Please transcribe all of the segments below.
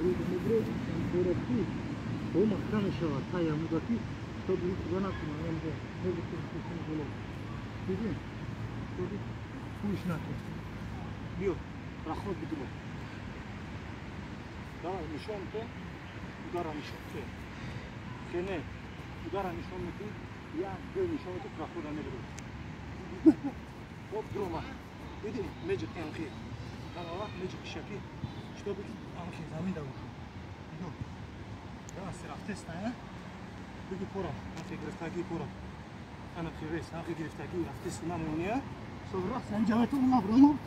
او محکم شود تا یا مدتی تو بیرون خدا نکنه اینجا خیلی کشتشون جلو دیدین پوش نکن بیو رخوت بدو دارا نشون که دارا نشون که نه دارا نشون که یا دو نشون که رخوت نمیدو خب دروما دیدین میجه تنخی دارا میجه شکی что будет анхи замин да идё да срафтеста биги пора анхи грифтаги пора ана фирес анхи грифтаги рафтес намония собра санҷавату набрано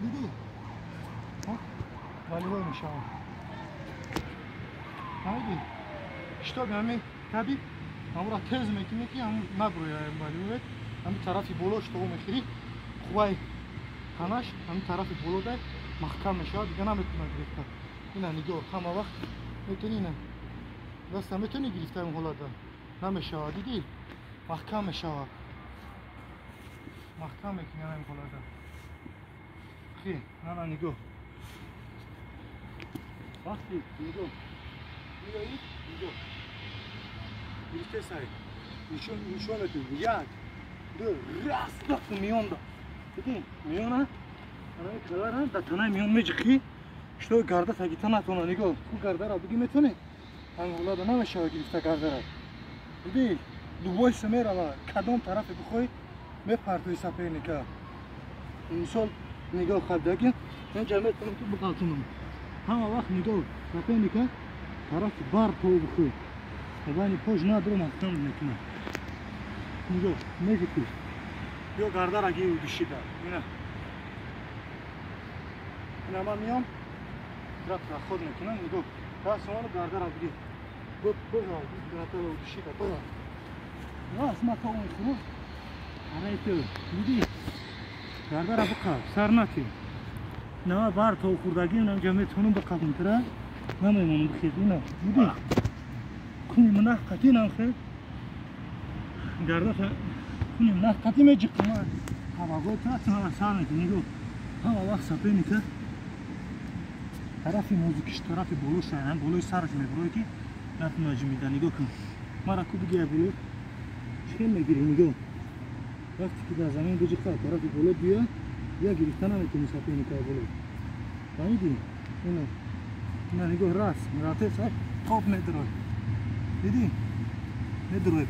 биги валиво мишава хайди что гами таби амра тез мекине ки ам наброя валиво ам тарафи боло что мехири хувай танаш ам тарафи боло да محکم میشه دیگه نمیتونه گرفته اینا نگاه همه وقت میتونی نه دست میتونی گرفته اون حالت نمیشه دیدی محکم میشه محکم میکنه این حالت خیلی نه نگاه وقتی نگاه میگویی نگاه گرفته سعی نشونتون یک دو راست میون دا دیدی میونه Ana kalan da tanay miyon meciki işte o garda sagitana tona nigo bu garda ra bigi metone han ola da na şawa girifta garda ra dedi du boy semer ala kadon tarafı bu koy me parto isapene ka misal nigo xabdagi ben cemet bunu bu kaltınım ama bak nigo sapene ka tarafı bar to bu koy bani poj na droma tam nekna nigo meciki yo garda ra gi udishida ina Ama miyon rakta خود میکنن نگو تا سوال گرده را بگیر بود برا گرده را بشیده برا نه اسما تا اون کنو آره تو دیدی گرده را بکار سر نکی نه بار تو خوردگی اونم جمعه تونم بکار میتره نمیمونم بخیر اینا دیدی کنی منه قطی نمخیر گرده تا کنی منه قطی میجی کنه هوا گو تا سر نکی نگو هوا وقت سپه نیکه طرفی موزیکش طرفی بلوش هم بلوی سرش میبروی که نتوناجی میدن نگاه کن مرا کو بگیه بلو چه میگیری نگاه وقتی که در زمین بجی خواه طرفی بلو بیا یا گریفتن نمیتونی سپه نکه بلو فهمیدی؟ اینا نگاه راست مراته سر خواب ندروی دیدی؟ ندروی